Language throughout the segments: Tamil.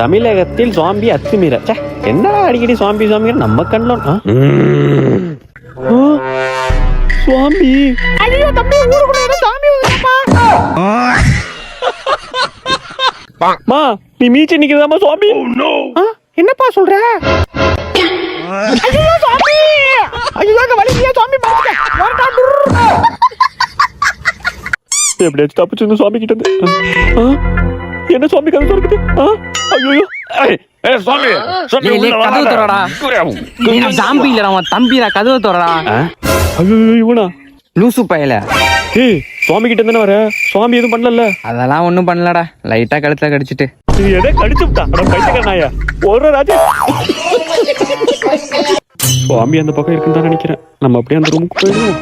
தமிழகத்தில் சுவாம்பி அத்துமீற. என்னடா அடிக்கடி சுவாம்பி சுவாமி நம்ம கண்ணில் சுவாம்பி. ஐயோ தம்பி, ஊருக்குள்ள ஏதோ சாமி மா, நீ மீச்சு நிக்கிறதாமா சுவாமி? என்னப்பா சொல்ற? ஐயோ சுவாமி, ஐயோ அங்க வலிக்கியா சுவாமி, எப்படியாச்சும் தப்பிச்சு சுவாமி கிட்ட இருந்து. என்ன சுவாமி கதை திறக்குது? ஐயோ சுவாமி, கதவு தோறடா. சாம்பி இல்ல தம்பிடா, கதவு தோறடா. ஐயோ இவனா லூசு பயல. ஏய் சுவாமி கிட்ட தானே வர, சுவாமி எதுவும் பண்ணல? அதெல்லாம் ஒண்ணும் பண்ணலடா, லைட்டா கழுத்துல கடிச்சிட்டு. நீ எதை கடிச்சுட்டா? பைத்தியக்காரனாயா ஒரு ராஜா. சுவாமி அந்த பக்கம் இருக்குன்னு தான் நினைக்கிறேன். நம்ம அப்படியே அந்த ரூமுக்கு போயிடுவோம்.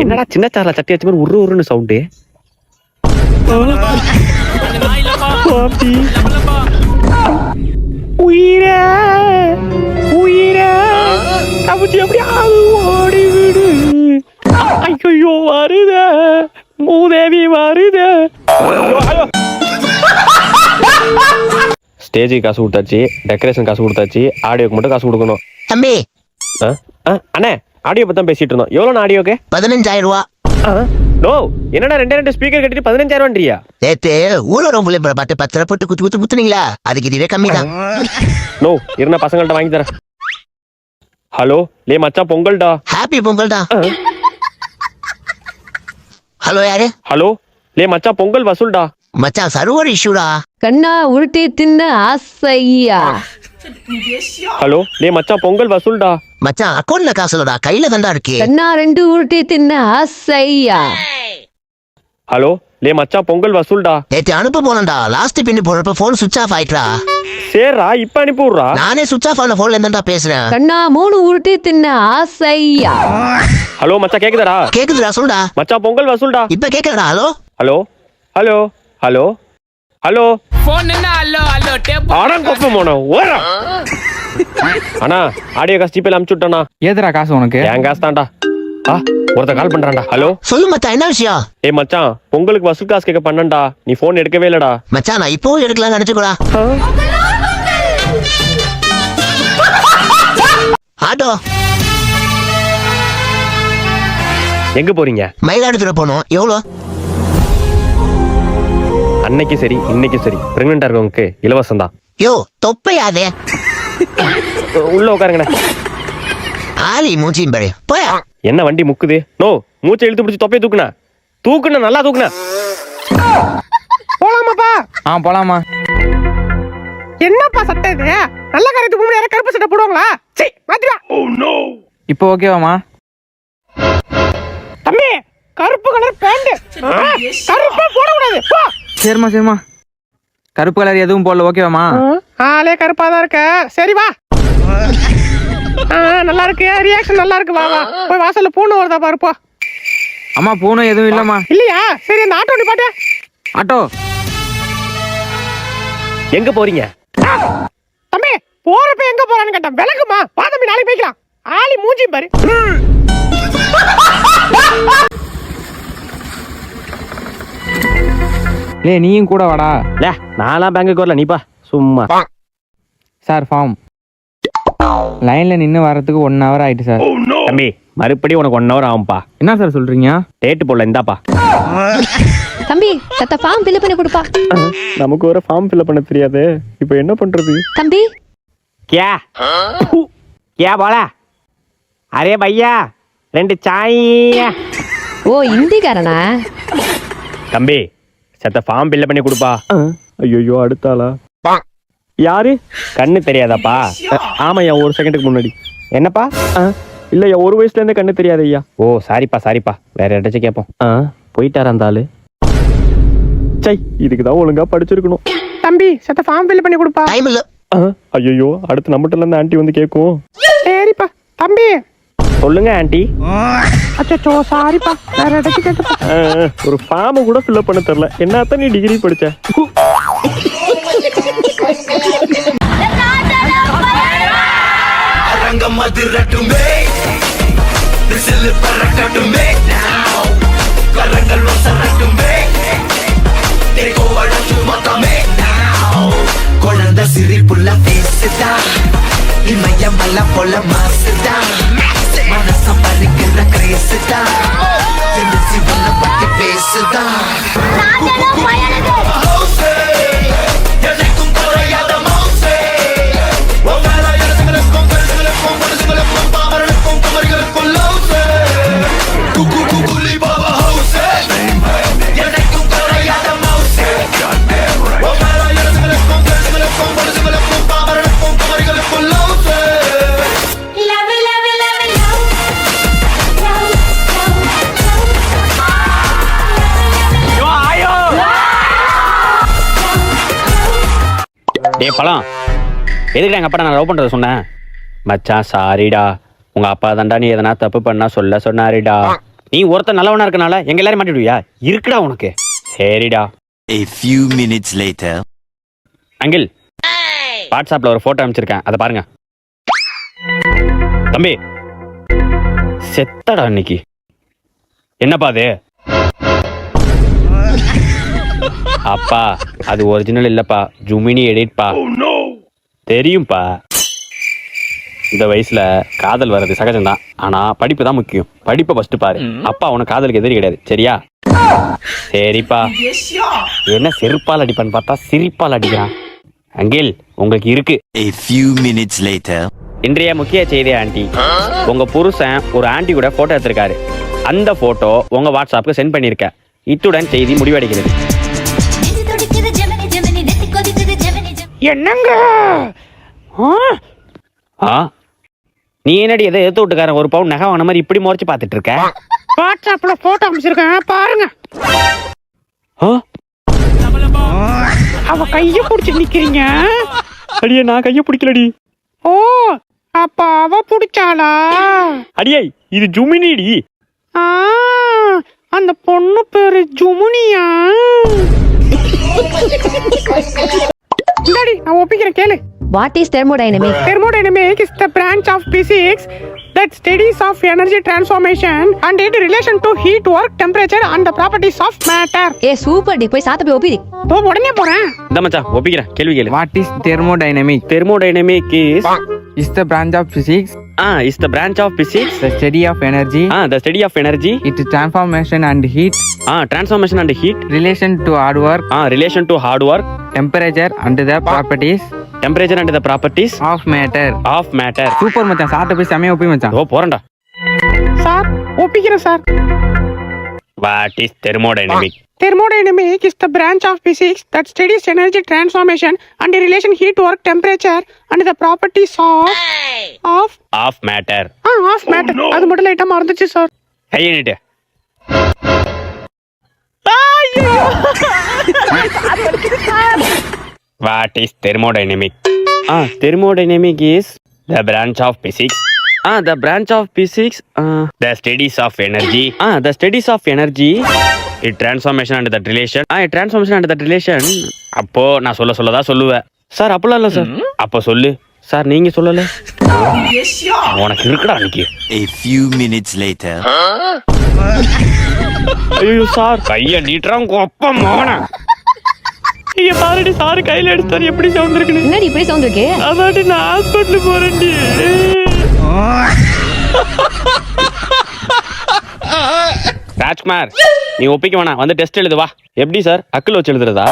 என்னடா சின்ன சார்ல சட்டி வச்ச மாதிரி உருன்னு சவுண்டு? உயிரே உயிரே தப்பிச்சு எப்படியாவது ஓடி விடு. ஐயோ வருத மூதேவி வருத. ஸ்டேஜுக்கு காசு கொடுத்தாச்சு, டெக்கரேஷன் காசு கொடுத்தாச்சு, ஆடியோக்கு மட்டும் காசு கொடுக்கணும். தம்பி அண்ணே, ஆடியோ பத்தி தான் பேசிட்டு இருந்தோம். எவ்வளவு ஆடியோக்கு? 15,000 ரூபா. நோ, என்னடா 2 ஸ்பீக்கர் கட்டிட்டு 15,000 நேத்து ஊழல் பாட்டு 10 ரூபா போட்டு குத்து குத்துனீங்களா? அதுக்கு இதுவே கம்மி தான். நோ, இருந்த பசங்கள்ட்ட வாங்கி தரேன். ஹலோ லே மச்சான், பொங்கல்டா. ஹாப்பி பொங்கல்டா. ஹலோ யாரு? ஹலோ லே மச்சான், பொங்கல் வசூல்டா. மச்சான் சர்வர் இஷ்யூடா. கண்ணா உருட்டி தின்ன ஆசையா. ஹலோ லே மச்சான், பொங்கல் வசூல்டா. மச்சான் அக்கௌண்ட்ல காசு இல்லடா, கையில தான்டா இருக்கு. கண்ணா 2 உருட்டி தின்ன ஆசையா. ஹலோ லே மச்சான், பொங்கல் வசூல்டா. நேத்து அனுப்ப போனடா, லாஸ்ட் பின் போறப்ப போன் சுவிட்ச் ஆஃப் ஆயிட்டா. சரிடா, இப்ப அனுப்பி விடுறா. நானே சுவிட்ச் ஆஃப் ஆன போன்ல இருந்தா பேசுறேன். கண்ணா 3 உருட்டி தின்ன ஆசையா. ஹலோ மச்சான், கேக்குதாடா? கேக்குதுடா, சொல்லுடா. மச்சான் பொங்கல் வசூல்டா. இப்ப கேக்குறடா. Hello hello hello hello hello phone என்ன? ஹலோ ஹலோ டேப் ஆடம் கொப்ப போன ஓரா. அண்ணா ஆடியோ காசு ஜிபேல அனுப்பிச்சு விட்டேனா? ஏதுடா காசு உனக்கு? என் காசு தான்டா. ஒருத்த கால் பண்றான்டா. ஹலோ சொல்லு மச்சான், என்ன விஷயம்? ஏய் மச்சான், பொங்கலுக்கு வசூல் காசு கேட்க பண்ணண்டா, நீ போன் எடுக்கவே இல்லடா. மச்சான் நான் இப்போ எடுக்கலாம்னு நினைச்சுக்கோடா. ஆட்டோ எங்க போறீங்க? மயிலாடுதுறை போனோம். எவ்வளோ? அன்னைக்கு சரி இன்னைக்கு சரி, பிரெக்னெண்டா இருக்கவங்களுக்கு இலவசம் தான். யோ தொப்பையாதே. உள்ள உட்காருங்கண்ணே. ஆலி மூச்சியும் பாரு போயா. என்ன வண்டி முக்குது? நோ, மூச்சை இழுத்து பிடிச்சி தொப்பையை தூக்குன நல்லா தூக்குன. போலாமாப்பா? போலாமா. என்னப்பா சட்டை இது? நல்ல காரியத்துக்கு முன்னாடி யாரும் கருப்பு சட்டை போடுவாங்களா? சீ, மாத்திடா. Oh no. இப்போ ஓகேவாமா? தம்பி, கருப்பு கலர் பேண்ட். கருப்பா போட கூடாது. போ. சரிமா. கருப்பு கலர் எதுவும் போடல, ஓகேவாமா? ஆளே கருப்பா தான் இருக்க. சரி வா. நல்லா இருக்கு, ரியாக்ஷன் நல்லா இருக்கு. வா போய் வாசல்ல பூனை வருதா பாரு. போ. அம்மா பூனை எதுவும் இல்லம்மா. இல்லையா? சரி, அந்த ஆட்டோ நிப்பாட்டு. ஆட்டோ எங்க போறீங்க? தம்பி போறப்ப எங்க போறான்னு கேட்டா விளக்குமா? வா தம்பி, நாளைக்கு போய்க்கலாம். ஆளி மூஞ்சி பாரு. லே நீயும் கூட வாடா. நான்லாம் பேங்குக்கு வரல, நீப்பா சும்மா. சார் ஃபார்ம் லைன்ல நின்று வரதுக்கு 1 hour ஆயிட்டு சார். தம்பி மறுபடியும் உனக்கு 1 hour ஆகும்பா. என்ன சார் சொல்றீங்க? டேட்டு போடல, இந்தாப்பா. தம்பி சத்த ஃபார்ம் ஃபில் பண்ணி கொடுப்பா. நமக்கு ஒரு ஃபார்ம் ஃபில் பண்ண தெரியாது, இப்போ என்ன பண்றது? தம்பி क्या बोला? अरे भैया 2 चाय. ஓ இந்திக்காரனா? தம்பி சத்த ஃபார்ம் ஃபில் பண்ணி கொடுப்பா. ஐயோ அடுத்தாளா? யாரு? கண்ணு தெரியாதாப்பா? ஆமாய்யா, 1 செகண்டுக்கு முன்னாடி. என்னப்பா? இல்லையா, 1 வயசுல இருந்தே கண்ணு தெரியாது ஐயா. ஓ சாரிப்பா, வேற யாராச்சும் கேட்போம். போயிட்டாரா அந்த ஆளு? சை, இதுக்குதான் ஒழுங்கா படிச்சிருக்கணும். தம்பி சத்த ஃபார்ம் ஃபில் பண்ணி கொடுப்பா. டைம் இல்ல. ஐயோ, அடுத்து நம்மகிட்ட இருந்து ஆண்டி வந்து கேட்கும். சரிப்பா. தம்பி சொல்லுங்க ஆண்டி. அச்சோ சாரிப்பா, வேற ஏதாச்சும் கேட்டுப்பா. ஒரு ஃபார்ம் கூட ஃபில் பண்ண தெரியல. என்னத்தான் நீ டிகிரி படிச்ச? அரங்கம் அதிரட்டுமே, விசில் பறக்கட்டுமே now. வெள்ள போல மாசுதான் மனசம் பறிக்கிற கிரேசுதான் தெரிஞ்சு உன்ன பத்தி பேசுதான் டேய் பழம், எதுக்கு எங்கள் அப்பா நான் லவ் பண்ணுறத சொன்னேன்? மச்சான் சாரிடா, உங்கள் அப்பா தாண்டா நீ எதனா தப்பு பண்ணா சொல்ல சொன்னாரிடா. நீ ஒருத்தன் நல்லவனா இருக்கனால எங்க எல்லாரும் மாட்டிடுவியா? இருக்குடா உனக்கு. சரிடா. A few minutes later. Uncle, வாட்ஸ்அப்ல ஒரு போட்டோ அனுப்பிச்சிருக்கேன், அதை பாருங்க. தம்பி செத்தடா இன்னைக்கு. என்னப்பா அது? அப்பா அது ஒரிஜினல் இல்லப்பா, ஜுமினி எடிட்பா. தெரியும்பா. இந்த வயசுல காதல் வர்றது சகஜம்தான், ஆனா படிப்பு தான் முக்கியம். படிப்பை ஃபர்ஸ்ட் பாரு. அப்பா உனக்கு காதலுக்கு எதிரி கிடையாது, சரியா? சரிப்பா. என்ன செருப்பால் அடிப்பான்னு பார்த்தா சிரிப்பால் அடிக்கிறான். அங்கிள் உங்களுக்கு இருக்கு. A few minutes later. இன்றைய முக்கிய செய்தி ஆண்டி, உங்க புருஷன் ஒரு ஆண்டி கூட போட்டோ எடுத்திருக்காரு. அந்த போட்டோ உங்க வாட்ஸ்அப்புக்கு சென்ட் பண்ணிருக்க. இத்துடன் செய்தி முடிவடைகிறது. என்னங்க நீ என்னடி எதை எடுத்து விட்டுக்காரன் ஒரு பவுன் நகை வாங்கின மாதிரி இப்படி முறைச்சு பார்த்துட்டு இருக்க? வாட்ஸ்அப்ல போட்டோ அனுப்பிச்சிருக்கேன் பாருங்க. அவ கைய பிடிச்சி நிக்கிறீங்க. அடியே நான் கைய பிடிக்கலடி. ஓ அப்ப அவ பிடிச்சாளா? அடியே இது ஜுமினிடி. அந்த பொண்ணு பேரு ஜுமுனியா? இந்தாடி நான் ஒப்பிக்கிறேன் கேளு. What is thermodynamics? Thermodynamics is the branch of physics that studies of energy transformation and its relation to heat, work, temperature and the properties of matter. ஏ சூப்பர் டி, போய் சாத்த போய் ஒப்பிடி. உடனே போறேன். இந்த மச்சான் ஒப்பிக்கிறேன், கேள்வி கேளு. What is thermodynamics? Thermodynamics Is the branch of physics. is the branch of physics. The study of energy. The study of energy. Its transformation and heat. Transformation and heat. Relation to hard work. Relation to hard work. Temperature and the properties. Temperature and the properties of matter. of matter. Super மச்சான், சாப்பிட்டு போய் செமையா ஒப்பி மச்சான். ஓ போறேன்டா சார், ஒப்பிக்கிறேன் sir. What is thermodynamics? Thermodynamics is the branch of physics that studies energy transformation and the relation heat, work, temperature and the properties of matter. of matter. அது மட்டும் லைட்டா மறந்துச்சு சார். கையிட்டு What is thermodynamics? Thermodynamics is the branch of physics. The branch of physics. The studies of energy. The studies of energy. It transformation and that relation. Transformation and that relation. அப்போ நான் சொல்லதான் சொல்லுவேன் சார். அப்பலாம் இல்ல சார். அப்ப சொல்லு சார், நீங்க சொல்லல. உனக்கு இருக்குடா அன்னைக்கு. A few minutes later. ஐயோ சார், கைய நீட்டுறான் கொப்ப மோன. நீங்க பாருடி சார், கையில எடுத்தாரு எப்படி சவுண்ட் இருக்குன்னு. என்னடி இப்படி சவுண்ட் இருக்கு? அதாடி நான் ஹாஸ்பிட்டல் போறேன்டி. ராஜ்குமார் நீ ஒப்பிக்க வேணாம், வந்து டெஸ்ட் எழுது வா. எப்படி சார், அக்கில் வச்சு எழுதுறதா?